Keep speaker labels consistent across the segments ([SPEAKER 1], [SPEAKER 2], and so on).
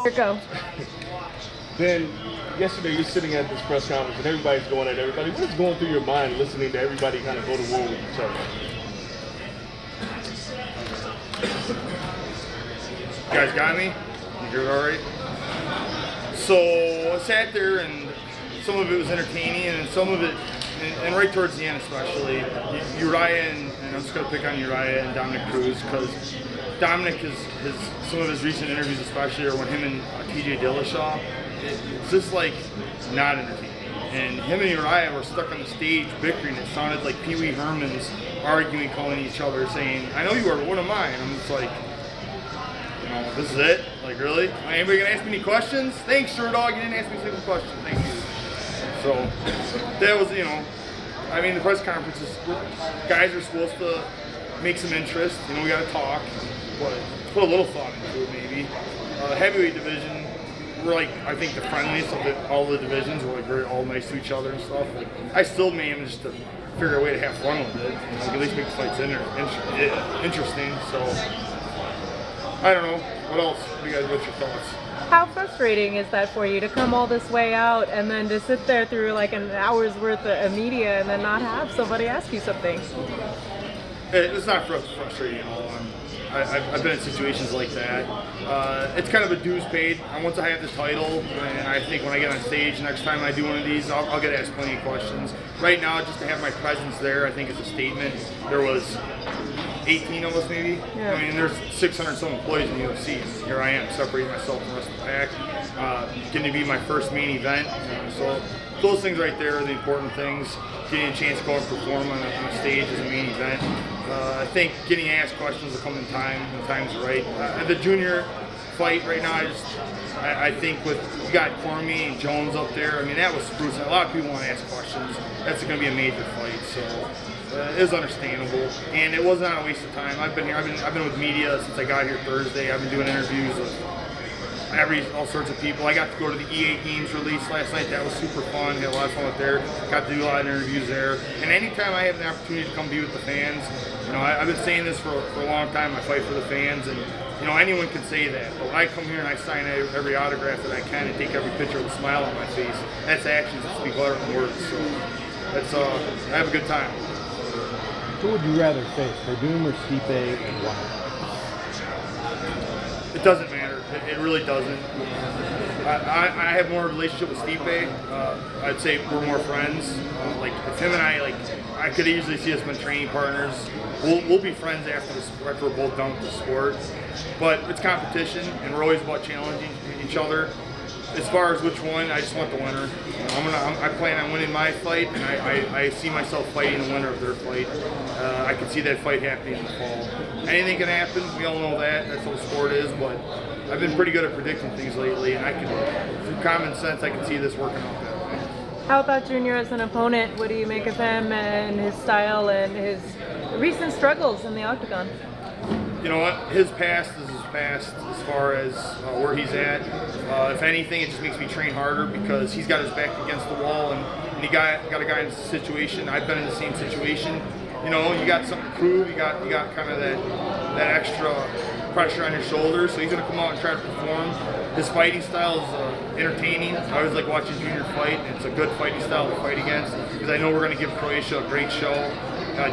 [SPEAKER 1] Here go.
[SPEAKER 2] Ben, yesterday you're sitting at this press conference and everybody's going at everybody. What is going through your mind listening to everybody kind of go to war with each other?
[SPEAKER 3] You guys got me? You hear it all right? So I sat there and some of it was entertaining and some of it, and right towards the end especially, Uriah and I'm just going to pick on Uriah and Dominic Cruz because Dominic some of his recent interviews especially are when him and TJ Dillashaw, it's just like not entertaining. And him and Uriah were stuck on the stage bickering. It sounded like Pee Wee Herman's arguing, calling each other, saying, "I know you are, but what am I?" And I'm just like, you know, this is it? Like, really? Anybody gonna ask me any questions? Thanks, Sure Dog, you didn't ask me a single question. Thank you. So, that was, you know, I mean, the press conferences, guys are supposed to make some interest. You know, we gotta talk, but put a little thought into it, maybe. The heavyweight division, we're like, I think the friendliest of all the divisions. We're like very all nice to each other and stuff. Like, I still managed to figure a way to have fun with it. You know, like at least make the fights interesting. So I don't know. What else? What's your thoughts?
[SPEAKER 1] How frustrating is that for you to come all this way out and then to sit there through like an hour's worth of media and then not have somebody ask you something?
[SPEAKER 3] It's not frustrating at all. I've been in situations like that. It's kind of a dues paid. Once I have the title, and I think when I get on stage next time I do one of these, I'll get asked plenty of questions. Right now, just to have my presence there, I think it's a statement. There was 18 of us maybe. Yeah. I mean, there's 600 some employees in the UFC, and here I am separating myself from the rest of the pack. Getting to be my first main event. So those things right there are the important things. Getting a chance to go and perform on a stage as a main event. I think getting asked questions will come in time when time's right. The junior fight right now, I think with you got Cormier and Jones up there. I mean, that was sprucing. A lot of people want to ask questions. That's going to be a major fight, so it is understandable. And it was not a waste of time. I've been here. I've been with media since I got here Thursday. I've been doing interviews with all sorts of people. I got to go to the E8 Games release last night. That was super fun. Had a lot of fun with there. Got to do a lot of interviews there. And anytime I have the opportunity to come be with the fans, you know, I've been saying this for a long time. I fight for the fans, and you know, anyone can say that. But when I come here and I sign every autograph that I can and take every picture with a smile on my face, that's actions that speak louder than words. So that's I have a good time.
[SPEAKER 4] Who would you rather face, Werdum or Stipe, and why?
[SPEAKER 3] It doesn't matter. It really doesn't. I have more relationship with Stipe. I'd say we're more friends. Like if him and I could easily see us been training partners. We'll be friends after we're both done with the sport. But it's competition, and we're always about challenging each other. As far as which one, I just want the winner. I plan on winning my fight, and I see myself fighting the winner of their fight. I can see that fight happening in the fall. Anything can happen. We all know that. That's what sport is. But I've been pretty good at predicting things lately, and through common sense, I can see this working out that way.
[SPEAKER 1] How about Junior as an opponent? What do you make of him and his style and his recent struggles in the octagon?
[SPEAKER 3] You know what? His past is his past as far as where he's at. If anything, it just makes me train harder because he's got his back against the wall, and he got a guy in this situation. I've been in the same situation. You know, you got something to prove. You got kind of that extra pressure on your shoulders. So he's going to come out and try to perform. His fighting style is entertaining. I always like watching Junior fight. It's a good fighting style to fight against because I know we're going to give Croatia a great show.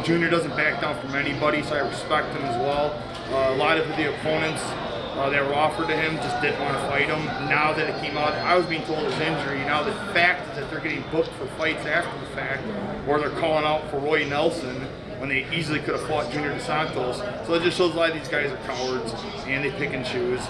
[SPEAKER 3] Junior doesn't back down from anybody, so I respect him as well. A lot of the opponents that were offered to him just didn't want to fight him. Now that it came out, I was being told his injury. Now the fact is that they're getting booked for fights after the fact, or they're calling out for Roy Nelson when they easily could have fought Junior dos Santos. So it just shows a lot of these guys are cowards and they pick and choose.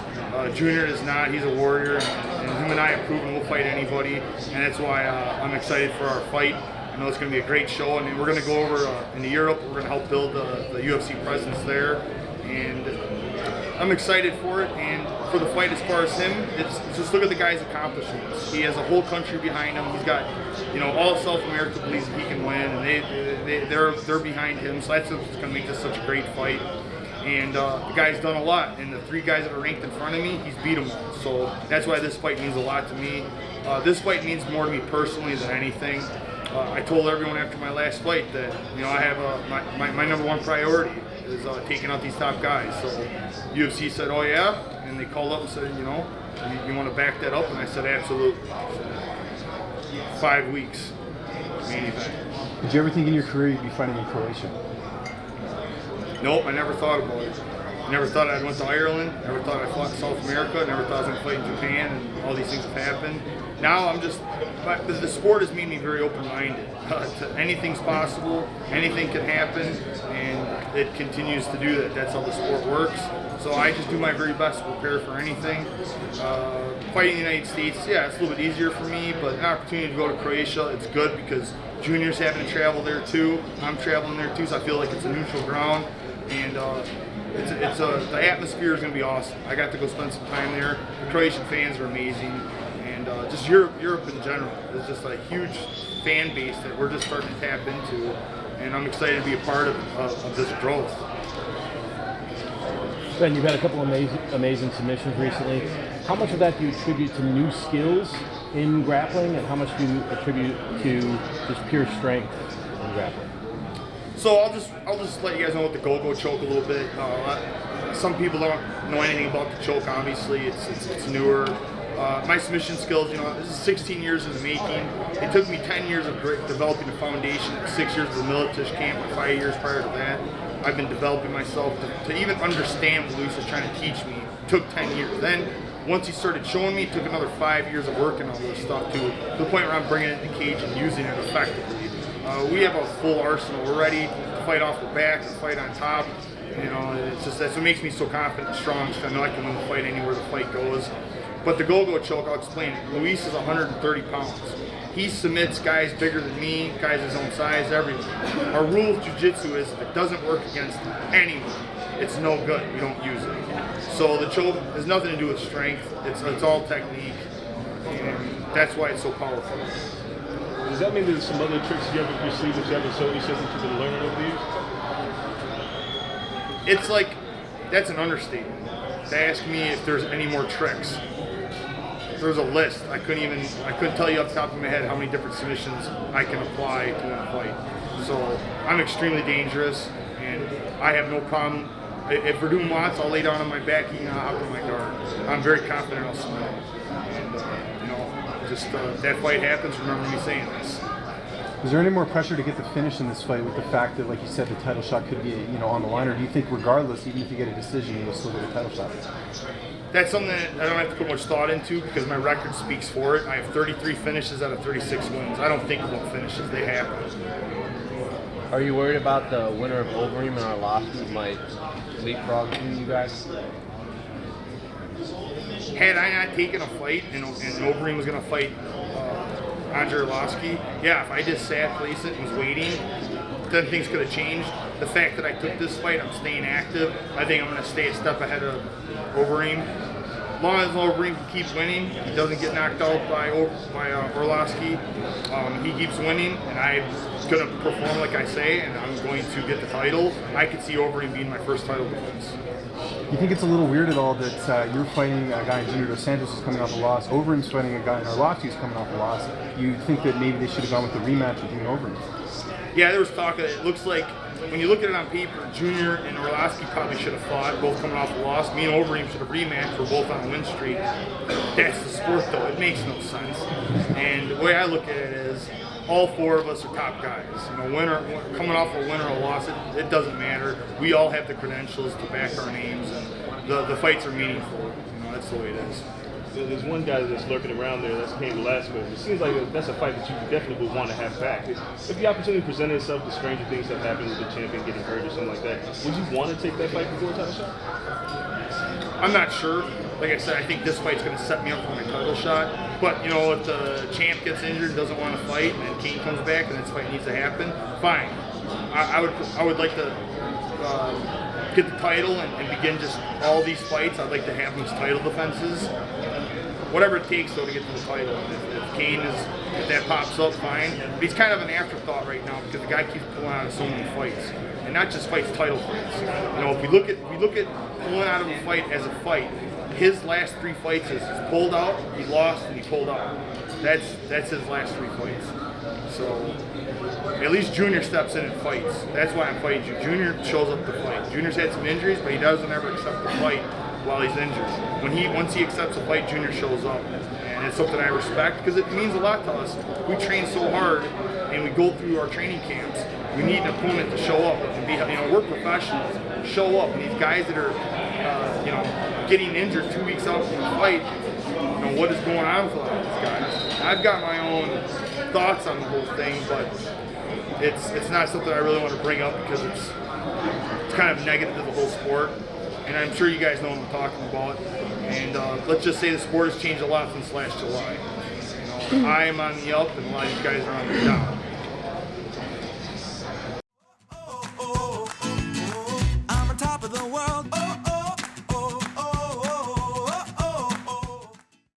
[SPEAKER 3] Junior is not. He's a warrior, and him and I have proven we'll fight anybody, and that's why I'm excited for our fight. I know it's going to be a great show, and we're going to go over into Europe. We're going to help build the UFC presence there, and I'm excited for it. And for the fight, as far as him, it's just look at the guy's accomplishments. He has a whole country behind him. He's got, you know, all of South America believes he can win, and they're behind him. So that's what's going to make this such a great fight. And the guy's done a lot, and the three guys that are ranked in front of me, he's beat them all. So that's why this fight means a lot to me. This fight means more to me personally than anything. I told everyone after my last fight that, you know, I have my number one priority is taking out these top guys. So UFC said, oh yeah, and they called up and said, you know, You want to back that up? And I said, absolutely. 5 weeks, main event.
[SPEAKER 4] Did you ever think in your career you'd be fighting in Croatia?
[SPEAKER 3] Nope, I never thought about it. I never thought I'd went to Ireland. Never thought I'd fought in South America. Never thought I was going to fight in Japan, and all these things have happened. Now I'm just, the sport has made me very open-minded. Anything's possible, anything can happen, and it continues to do that. That's how the sport works. So I just do my very best to prepare for anything. Fighting in the United States, yeah, it's a little bit easier for me, but an opportunity to go to Croatia, it's good because Junior's having to travel there too. I'm traveling there too, so I feel like it's a neutral ground, and the atmosphere is going to be awesome. I got to go spend some time there. The Croatian fans are amazing, and just Europe in general is just a huge fan base that we're just starting to tap into, and I'm excited to be a part of this growth.
[SPEAKER 4] Ben, you've had a couple of amazing submissions recently. How much of that do you attribute to new skills in grappling, and how much do you attribute to just pure strength in grappling?
[SPEAKER 3] So I'll just let you guys know what the go-go choke a little bit. Some people don't know anything about the choke. Obviously, it's newer. My submission skills, this is 16 years in the making. It took me 10 years of developing a foundation, 6 years of the military camp, 5 years prior to that. I've been developing myself to even understand what Luis was trying to teach me. It took 10 years. Then, once he started showing me, it took another 5 years of working on this stuff to the point where I'm bringing it in the cage and using it effectively. We have a full arsenal. We're ready to fight off the back and fight on top. It's just that's what makes me so confident and strong. I know I can win the fight anywhere the fight goes. But the go-go choke, I'll explain it. Luis is 130 pounds. He submits guys bigger than me, guys his own size, everything. Our rule of jiu-jitsu is if it doesn't work against anyone, it's no good. We don't use it. So the choke has nothing to do with strength. It's all technique, and that's why it's so powerful.
[SPEAKER 2] Does that mean there's some other tricks you have up your sleeve that you haven't showed yourself that you've been learning over the years?
[SPEAKER 3] It's like, that's an understatement. To ask me if there's any more tricks. There's a list. I couldn't tell you off the top of my head how many different submissions I can apply to win a fight. So I'm extremely dangerous, and I have no problem. If Werdum wants, I'll lay down on my back, he can hop in my guard. I'm very confident I'll submit him. And that fight happens, remember me saying this.
[SPEAKER 4] Is there any more pressure to get the finish in this fight with the fact that, like you said, the title shot could be, on the line, or do you think regardless, even if you get a decision, you'll still get a title shot?
[SPEAKER 3] That's something that I don't have to put much thought into because my record speaks for it. I have 33 finishes out of 36 wins. I don't think about finishes, they happen.
[SPEAKER 5] Are you worried about the winner of Werdum and Arlovsky might leapfrog you guys?
[SPEAKER 3] Had I not taken a fight and Werdum was going to fight Andre Arlovsky, yeah, if I just sat, placed it, and was waiting, then things could have changed. The fact that I took this fight, I'm staying active. I think I'm going to stay a step ahead of Werdum. As long as Werdum keeps winning, he doesn't get knocked out by Arlovsky, he keeps winning, and I'm going to perform like I say, and I'm going to get the title. I could see Werdum being my first title defense.
[SPEAKER 4] You think it's a little weird at all that you're fighting a guy in Junior dos Santos who's coming off a loss, Werdum's fighting a guy in Arlovsky who's coming off a loss? You think that maybe they should have gone with the rematch with you and Werdum?
[SPEAKER 3] Yeah, there was talk of it. It looks like, when you look at it on paper, Junior and Arlovsky probably should have fought, both coming off a loss. Me and Werdum should have rematched, we're both on a win streak. That's the sport, though. It makes no sense. And the way I look at it is, all four of us are top guys. Coming off a win or a loss, it doesn't matter. We all have the credentials to back our names, and the fights are meaningful. That's the way it is.
[SPEAKER 2] There's one guy that's lurking around there that's came last week. It seems like that's a fight that you definitely would want to have back. If the opportunity presented itself, the stranger things have happened with the champion getting hurt or something like that, would you want to take that fight before a title shot?
[SPEAKER 3] I'm not sure. Like I said, I think this fight's going to set me up for my title shot. But, if the champ gets injured, doesn't want to fight, and then Kane comes back and this fight needs to happen, fine. I would like to get the title and begin just all these fights. I'd like to have them as title defenses. Whatever it takes, though, to get to the title. If Kane if that pops up, fine. But he's kind of an afterthought right now because the guy keeps pulling out of so many fights. And not just fights, title fights. If we look at pulling out of a fight as a fight, his last 3 fights is he's pulled out, he lost, and he pulled out. That's his last 3 fights. So at least Junior steps in and fights. That's why I'm fighting you. Junior shows up to fight. Junior's had some injuries, but he doesn't ever accept the fight. while he's injured. Once he accepts a fight, Junior shows up, and it's something I respect because it means a lot to us. We train so hard, and we go through our training camps. We need an opponent to show up and be, we're professionals. Show up, and these guys that are, getting injured 2 weeks out from the fight, what is going on with a lot of these guys? I've got my own thoughts on the whole thing, but it's not something I really want to bring up because it's kind of negative to the whole sport. And I'm sure you guys know what I'm talking about. And let's just say the sport has changed a lot since last July. I am on the up, and a lot of these guys are on the down.